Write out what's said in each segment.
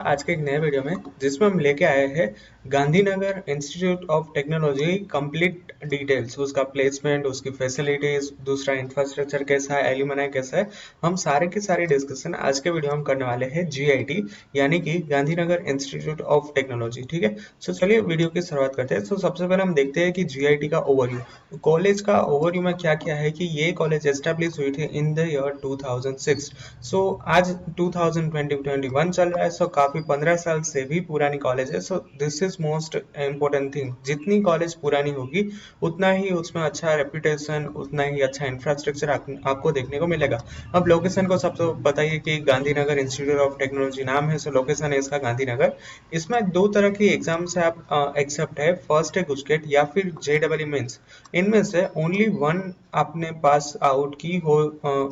आज के एक नए वीडियो में जिसमें हम लेके आए हैं Gandhinagar institute of technology complete details, उसका प्लेसमेंट, उसकी फैसिलिटीज, दूसरा इंफ्रास्ट्रक्चर कैसा है, एल्यूमिनाई कैसा है। हम सारे के सारे डिस्कशन आज के वीडियो में करने वाले हैं जीआईटी यानी कि गांधीनगर इंस्टीट्यूट ऑफ टेक्नोलॉजी। ठीक है, सो चलिए वीडियो की शुरुआत करते हैं। सबसे पहले हम देखते हैं कि जीआईटी का ओवरव्यू, कॉलेज का ओवरव्यू में क्या क्या है। कि ये कॉलेज एस्टेब्लिश हुई थी इन द ईयर 2006। सो आज 2021 चल रहा है, सो काफी 15 साल से भी पुरानी कॉलेज है। So this is most important thing, जितनी कॉलेज पुरानी होगी उतना ही उसमें अच्छा रेपुटेशन, उतना ही अच्छा इंफ्रास्ट्रक्चर आपको देखने को मिलेगा। अब लोकेशन को सबसे पता ही है कि गांधीनगर इंस्टीट्यूट ऑफ टेक्नोलॉजी नाम है, सो लोकेशन है इसका गांधीनगर। इसमें दो तरह की एग्जाम से आप एक्सेप्ट है, फर्स्ट है गुजकेट या फिर जेडबल मेंस। इनमें से ओनली वन आपने पास आउट की हो,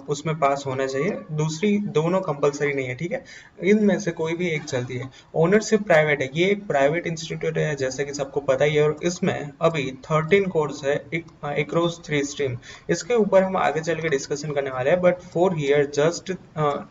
उसमें पास होना चाहिए, दूसरी दोनों कंपलसरी नहीं है। ठीक है, इनमें से कोई भी एक चलती है। ओनरशिप प्राइवेट है, ये एक प्राइवेट इंस्टीट्यूट है जैसे कि सबको पता ही है, और इसमें अभी 13 कोर्स है अक्रॉस 3 स्ट्रीम। इसके ऊपर हम आगे चल के डिस्कशन करने वाले हैं, but for here just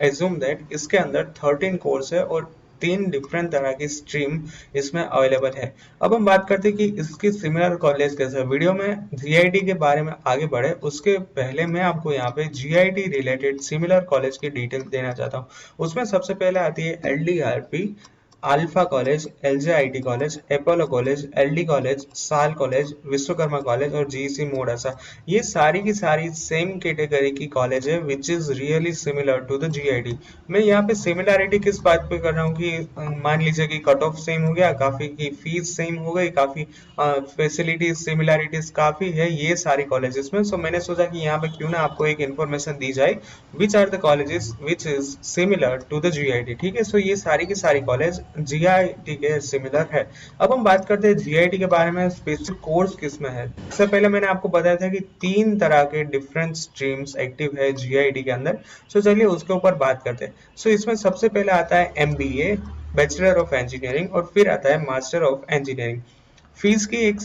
assume that इसके अंदर 13 कोर्स है और 3 डिफरेंट तरह की स्ट्रीम इसमें अवेलेबल है। अब हम बात करते हैं कि इसकी सिमिलर कॉलेज कैसे है। वीडियो में जीआईटी के बारे में आगे बढ़े उसके पहले मैं आपको यहाँ पे जीआईटी रिलेटेड सिमिलर कॉलेज की डिटेल देना चाहता हूँ। उसमें सबसे पहले आती है LDRP, Alpha college, LJIT college, Apollo college, LD college, SAL college, Vishwakarma college और जीसी मोडासा। ये सारी की सारी सेम कैटेगरी की कॉलेज है which is really similar to the GIT. मैं यहाँ पे सिमिलैरिटी किस बात पे कर रहा हूँ कि मान लीजिए कि कट ऑफ सेम हो गया, काफी की फीस सेम हो गई, काफी फैसिलिटीज सिमिलैरिटीज काफी है ये सारी कॉलेजेस में। सो मैंने सोचा कि यहाँ पे क्यों ना आपको एक इन्फॉर्मेशन दी जाए which are the colleges which is similar to the GIT. ठीक है, सो ये सारी की सारी कॉलेज जीआईटी के सिमिलर है। अब हम बात करते हैं जीआईटी के बारे में, स्पेसिफिक कोर्स किसमें है। इससे पहले मैंने आपको बताया था कि 3 तरह के डिफरेंट स्ट्रीम्स एक्टिव है जीआईटी के अंदर। सो चलिए उसके ऊपर बात करते हैं। सो इसमें सबसे पहले आता है एमबीए, बैचलर ऑफ इंजीनियरिंग, और फिर आता है मास्टर ऑफ इंजीनियरिंग। फीस की एक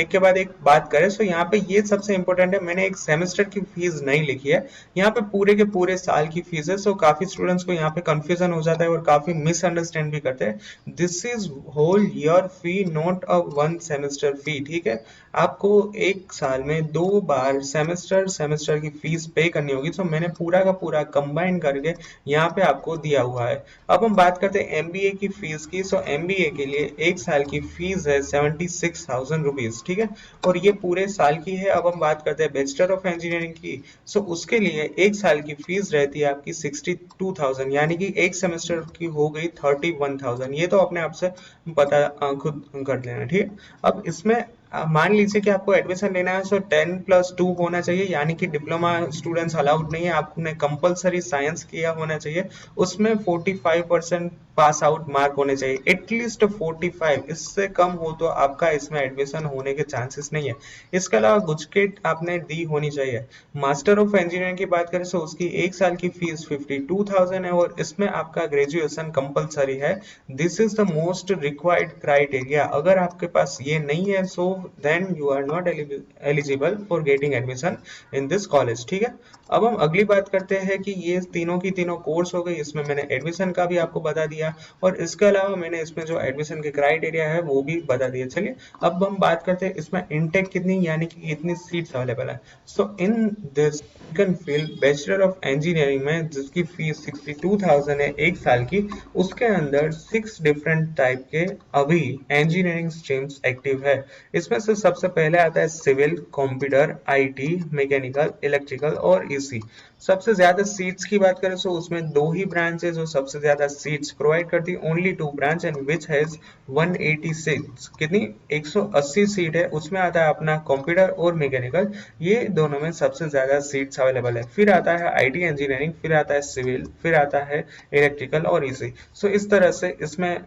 के बाद एक बात करें, तो यहाँ पे ये सबसे इंपॉर्टेंट है, मैंने एक सेमेस्टर की फीस नहीं लिखी है, यहाँ पे पूरे के पूरे साल की फीस है। सो काफी स्टूडेंट्स को यहाँ पे कंफ्यूजन हो जाता है और काफी मिसअंडरस्टैंड भी करते हैं। This is whole year fee, not a one semester fee. ठीक है, आपको एक साल में 2 बार सेमेस्टर की फीस पे करनी होगी। तो मैंने पूरा का पूरा कंबाइन करके यहाँ पे आपको दिया हुआ है। अब हम बात करते हैं एमबीए की फीस की। सो एमबीए के लिए एक साल की फीस है 76,000 रुपीज। ठीक है, और ये पूरे साल की है। अब हम बात करते हैं बैचलर ऑफ इंजीनियरिंग की। सो उसके लिए एक साल की फीस रहती है आपकी 62,000, यानी कि एक सेमेस्टर की हो गई 31,000। ये तो अपने आप से पता खुद कर लेना। ठीक है, अब इसमें मान लीजिए कि आपको एडमिशन लेना है, सो 10+2 होना चाहिए, यानी कि डिप्लोमा स्टूडेंट्स अलाउड नहीं है, आपने कंपलसरी साइंस किया होना चाहिए। उसमें 45% पास आउट मार्क होने चाहिए, एटलीस्ट 45। इससे कम हो तो आपका इसमें एडमिशन होने के चांसेस नहीं है। इसके अलावा गुजकेट आपने दी होनी चाहिए। मास्टर ऑफ इंजीनियरिंग की बात करें तो उसकी एक साल की फीस 52,000 है और इसमें आपका ग्रेजुएशन कंपलसरी है। This is the most required criteria. अगर आपके पास ये नहीं है, so then you are not eligible for getting admission in this college. ठीक है, अब हम अगली बात करते हैं कि ये तीनों की तीनों कोर्स हो गई, इसमें मैंने एडमिशन का भी आपको बता दिया और इसके अलावा मैंने इसमें जो एडमिशन के क्राइटेरिया है वो भी बता दिया। चलिए अब हम बात करते हैं इसमें इनटेक कितनी, यानी कि कितनी सीट्स अवेलेबल है। So in this second field bachelor of engineering में जिसकी फीस 62,000 है एक साल की, उसके अंदर 6 डिफरेंट टाइप के अभी इंजीनियरिंग स्ट्रीम्स एक्टिव है। इसमें से सबसे पहले आता है civil, computer, IT, mechanical, electrical और ईसी। सबसे ज्यादा सीट्स की बात करें तो उसमें 2 ही ब्रांच है जो सबसे ज्यादा सीट्स प्रोवाइड करती है, only 2 branch and which has 180 seats. कितनी? 180 सीट है। उसमें आता है अपना कंप्यूटर और मैकेनिकल, ये दोनों में सबसे ज्यादा सीट्स अवेलेबल है। फिर आता है आईटी इंजीनियरिंग, फिर आता है सिविल, फिर आता है इलेक्ट्रिकल और ईसी। सो इस तरह से इसमें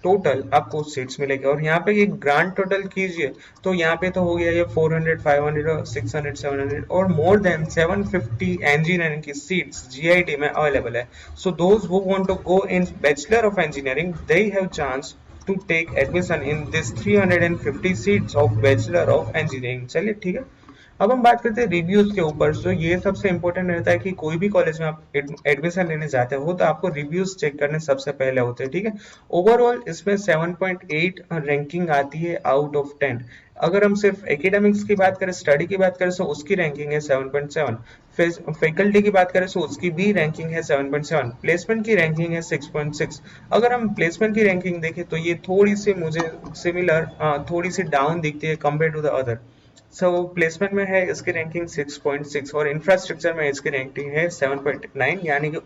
टोटल आपको सीट्स मिलेगी। और यहाँ पे एक ग्रांड टोटल कीजिए तो यहाँ पे तो हो गया ये 400, 500, 600, 700 और मोर देन 750 इंजीनियरिंग की सीट्स जीआईटी में अवेलेबल है। So those who want to go in bachelor of engineering they have chance to take admission in this 350 seats of Bachelor of Engineering। चलिए ठीक है, अब हम बात करते हैं रिव्यूज के ऊपर। तो ये सबसे इंपॉर्टेंट रहता है कि कोई भी कॉलेज में आप एडमिशन लेने जाते हो तो आपको रिव्यूज चेक करने सबसे पहले होते हैं, ठीक है। ओवरऑल इसमें 7.8 रैंकिंग आती है आउट ऑफ 10। अगर हम सिर्फ एकेडमिक्स की बात करें, स्टडी की बात करें, तो उसकी रैंकिंग है 7.7। फैकल्टी की बात करें तो उसकी भी रैंकिंग है 7.7। प्लेसमेंट की रैंकिंग है 6.6। अगर हम प्लेसमेंट की रैंकिंग देखें तो ये थोड़ी सी मुझे सिमिलर, थोड़ी सी डाउन दिखती है compare to the other. So placement में है इसकी रैंकिंग 6.6 और इंफ्रास्ट्रक्चर में इसकी रैंकिंग है 7.9, यानी कि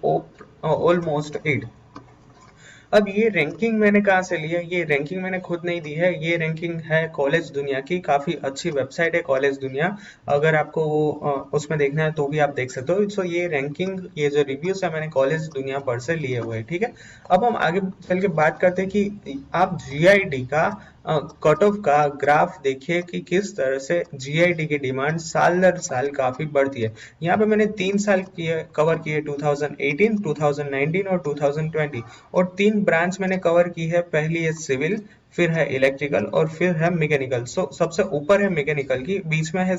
ऑलमोस्ट 8। अब ये रैंकिंग मैंने कहाँ से लिया? ये रैंकिंग मैंने खुद नहीं दी है, ये रैंकिंग है कॉलेज दुनिया की। काफी अच्छी वेबसाइट है कॉलेज दुनिया। अगर आपको वो उसमें देखना है तो भी आप देख सकते हो। सो ये रैंकिंग, ये जो रिव्यूज है, मैंने कॉलेज दुनिया पर से लिए हुए हैं, ठीक है। अब हम आगे चल के बात करते हैं कि आप जीआईडी का कट ऑफ का ग्राफ देखिए कि किस तरह से जीआईडी की डिमांड साल दर साल काफी बढ़ती है। यहाँ पे मैंने 3 साल किए कवर किए, 2018, 2019 और 2020। और 3 ब्रांच मैंने कवर की है। पहली है सिविल, फिर है इलेक्ट्रिकल और फिर है मैकेनिकल। सो सबसे ऊपर है मैकेनिकल की, बीच में है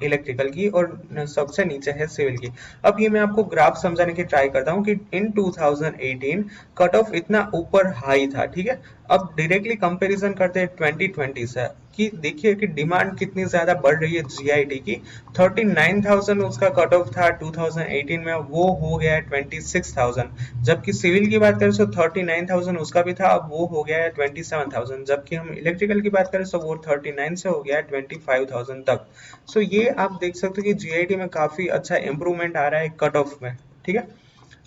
इलेक्ट्रिकल की और सबसे नीचे है सिविल की। अब ये मैं आपको ग्राफ समझाने की ट्राई करता हूँ कि इन 2018 कट ऑफ इतना ऊपर हाई था, ठीक है। अब डायरेक्टली कंपैरिजन करते हैं 2020 से कि देखिए कि डिमांड कितनी ज्यादा बढ़ रही है जीआईटी की। 39,000 उसका कट ऑफ था 2018 में, वो हो गया है 26,000। जबकि सिविल की बात करें तो 39,000 उसका भी था, अब वो हो गया है 27,000। जबकि हम इलेक्ट्रिकल की बात करें तो वो 39 से हो गया है 25,000 तक। सो ये आप देख सकते हो कि जीआईटी में काफी अच्छा इंप्रूवमेंट आ रहा है कट ऑफ में, ठीक है।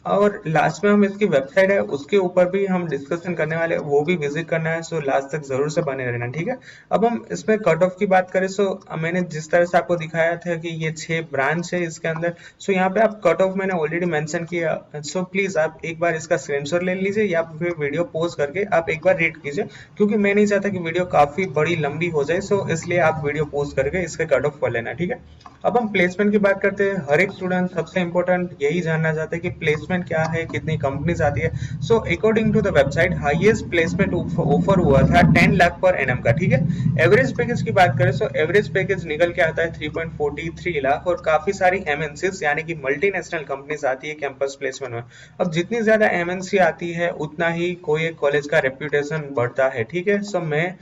और लास्ट में हम इसकी वेबसाइट है उसके ऊपर भी हम डिस्कशन करने वाले हैं, वो भी विजिट करना है। सो लास्ट तक जरूर से बने रहना, ठीक है। अब हम इसमें कट ऑफ की बात करें, सो मैंने जिस तरह से आपको दिखाया था कि ये 6 ब्रांच है इसके अंदर। सो यहाँ पे आप कट ऑफ मैंने ऑलरेडी मेंशन किया। सो प्लीज आप एक बार इसका स्क्रीनशॉट ले लीजिए या फिर वीडियो पॉज करके आप एक बार रीड कीजिए, क्योंकि मैं नहीं चाहता कि वीडियो काफी बड़ी लंबी हो जाए। सो इसलिए आप वीडियो पॉज करके इसके कट ऑफ कर लेना, ठीक है। अब हम प्लेसमेंट की बात करते हैं। हर एक स्टूडेंट सबसे इंपॉर्टेंट यही जानना चाहते हैं कि प्लेसमेंट क्या है, कितनी कंपनीज आती है। So according to the website, highest placement offer हुआ था 10 लाख पर एनएम का, ठीक है। एवरेज पैकेज की बात करें तो एवरेज पैकेज निकल के आता है 3.43 लाख और काफी सारी एमएनसीज यानी कि मल्टीनेशनल कंपनीज आती है कैंपस प्लेसमेंट में। अब जितनी ज्यादा एमएनसी आती है उतना ही कोई एक कॉलेज का रेप्यूटेशन बढ़ता है, ठीक है। सो मैं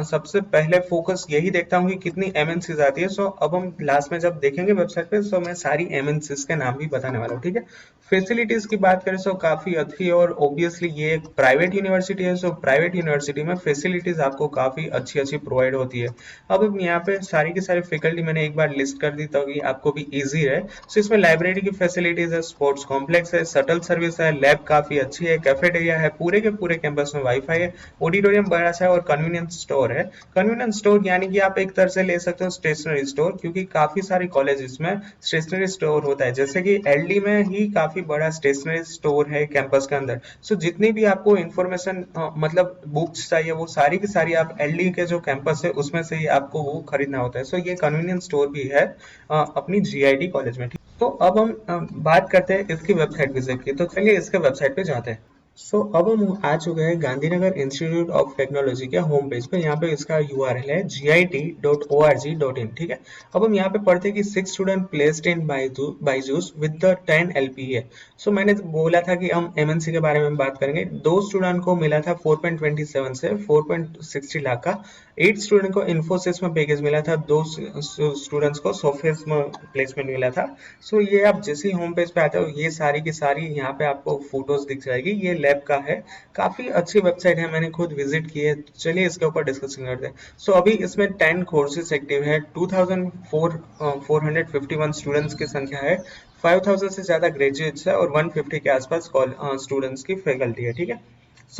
सबसे पहले फोकस यही देखता हूँ कि कितनी एमएनसीज आती है। सो अब हम लास्ट में जब देखेंगे वेबसाइट पे, तो मैं सारी एमएनसीज के नाम भी बताने वाला हूँ, ठीक है। फैसिलिटीज की बात करें तो काफी अच्छी है और ऑब्वियसली ये एक प्राइवेट यूनिवर्सिटी है। सो प्राइवेट यूनिवर्सिटी में फैसिलिटीज आपको काफी अच्छी अच्छी प्रोवाइड होती है। अब यहाँ पे सारी की सारी फैकल्टी मैंने एक बार लिस्ट कर दी ताकि आपको भी इजी रहे। सो इसमें लाइब्रेरी की फैसिलिटीज है, स्पोर्ट्स कॉम्प्लेक्स है, शटल सर्विस है, लैब काफी अच्छी है, कैफेटेरिया है, पूरे के पूरे कैंपस में वाईफाई है, ऑडिटोरियम बड़ा सा है और कन्वीनियंस स्टोर है। कन्वीनियंस स्टोर यानी कि आप एक तरह से ले सकते हो स्टेशनरी स्टोर, क्योंकि काफी सारे कॉलेजेस में स्टेशनरी स्टोर होता है। जैसे कि एलडी में ही काफी बड़ा स्टेशनरी स्टोर है कैंपस के अंदर। सो जितनी भी आपको इंफॉर्मेशन मतलब बुक्स चाहिए वो सारी की सारी आप एलडी के जो कैंपस है उसमें से ही आपको वो खरीदना होता है। सो ये कन्वीनियंस स्टोर भी है अपनी जीआईडी कॉलेज में, ठीक। तो अब हम बात करते हैं इसकी वेबसाइट विजिट की। तो चलिए इसके वेबसाइट पे जाते हैं। अब हम आ चुके हैं गांधीनगर इंस्टीट्यूट ऑफ टेक्नोलॉजी के होम पेज पे। यहाँ पे इसका यूआरएल है git.org.in, ठीक है। अब हम यहाँ पे पढ़ते हैं कि 6 student placed in Byju's with the 10 LPA। मैंने बोला था कि हम एमएनसी के बारे में बात करेंगे। 2 स्टूडेंट को मिला था 4.27 से 4.60 लाख का। 8 स्टूडेंट को इन्फोसिस में पैकेज मिला था। 2 स्टूडेंट्स को सॉफ्टवेयर में प्लेसमेंट मिला था। ये आप जैसे ही होम पेज पे आते हो ये सारी की सारी यहाँ पे आपको फोटोज दिख जाएगी। ये लैब का है, काफी अच्छी वेबसाइट है, मैंने खुद विजिट की है। चलिए इसके ऊपर डिस्कशन करते हैं। अभी इसमें 10 कोर्सेज एक्टिव है, 2451 स्टूडेंट्स की संख्या है, 5000 से ज्यादा ग्रेजुएट्स है और 150 के आसपास स्टूडेंट्स की फैकल्टी है, ठीक है।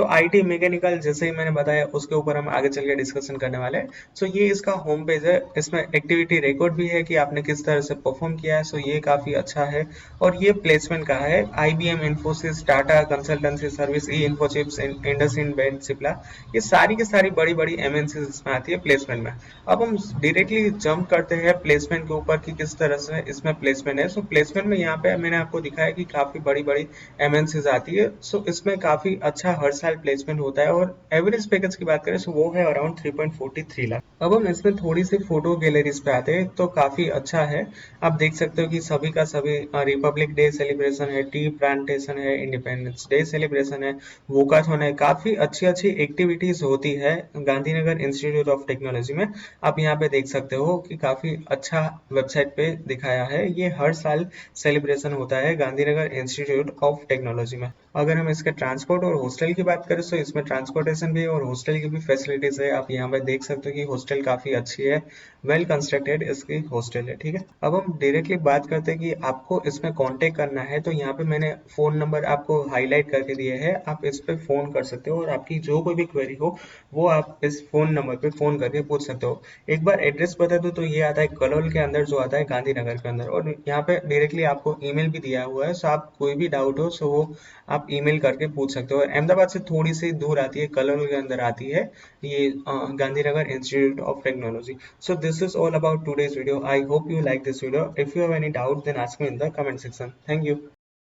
आईटी मैकेनिकल जैसे ही मैंने बताया उसके ऊपर हम आगे चल के डिस्कशन करने वाले हैं। ये इसका होम पेज है, इसमें एक्टिविटी रिकॉर्ड भी है कि आपने किस तरह से परफॉर्म किया है। ये काफी अच्छा है। और ये प्लेसमेंट का है, IBM, Infosys, Tata consultancy service, eInfochips, IndusInd bank, Cipla, ये सारी की सारी बड़ी बड़ी एमएनसी इसमें आती है प्लेसमेंट में। अब हम डायरेक्टली जंप करते हैं प्लेसमेंट के ऊपर कि किस तरह से इसमें प्लेसमेंट है। प्लेसमेंट में यहाँ पे मैंने आपको दिखाया कि काफी बड़ी बड़ी एमएनसीज आती है। इसमें काफी अच्छा हर साल प्लेसमेंट होता है और एवरेज पैकेज की बात करें वो है अराउंड 3.43 लाख। अब हम इसमें थोड़ी सी फोटो गैलरीज पे आते हैं तो काफी अच्छा है। आप देख सकते हो कि सभी का सभी रिपब्लिक डे सेलिब्रेशन है, टी प्लांटेशन है, इंडिपेंडेंस डे सेलिब्रेशन है, वोकाथॉन है, काफी अच्छी अच्छी एक्टिविटीज होती है गांधीनगर इंस्टीट्यूट ऑफ टेक्नोलॉजी में। आप यहाँ पे देख सकते हो कि काफी अच्छा वेबसाइट पे दिखाया है। ये हर साल सेलिब्रेशन होता है गांधीनगर इंस्टीट्यूट ऑफ टेक्नोलॉजी में। अगर हम इसके ट्रांसपोर्ट और हॉस्टल की बात करें तो इसमें ट्रांसपोर्टेशन भी और हॉस्टल की भी फैसिलिटीज है। आप यहाँ पे देख सकते हो कि हॉस्टल काफी अच्छी है, वेल कंस्ट्रक्टेड इसकी हॉस्टल है। ठीक है, अब हम डायरेक्टली बात करते हैं कि आपको इसमें कांटेक्ट करना है तो यहाँ पे मैंने फोन नंबर आपको हाईलाइट करके दिए हैं। आप इस पे फोन कर सकते हो और आपकी जो कोई भी क्वेरी हो वो आप इस फोन नंबर पे फोन करके पूछ सकते हो। एक बार एड्रेस बता दूं तो ये आता है कलोल के अंदर, जो आता है गांधीनगर के अंदर, और यहाँ पे डायरेक्टली आपको ईमेल भी दिया हुआ है। सो आप कोई भी डाउट हो सो वो आप ईमेल करके पूछ सकते हो। और अहमदाबाद से थोड़ी सी दूर आती है, कलोल के अंदर आती है ये Gandhinagar Institute of Technology. So this is all about today's video. I hope you like this video. If you have any doubt, then ask me in the comment section. Thank you.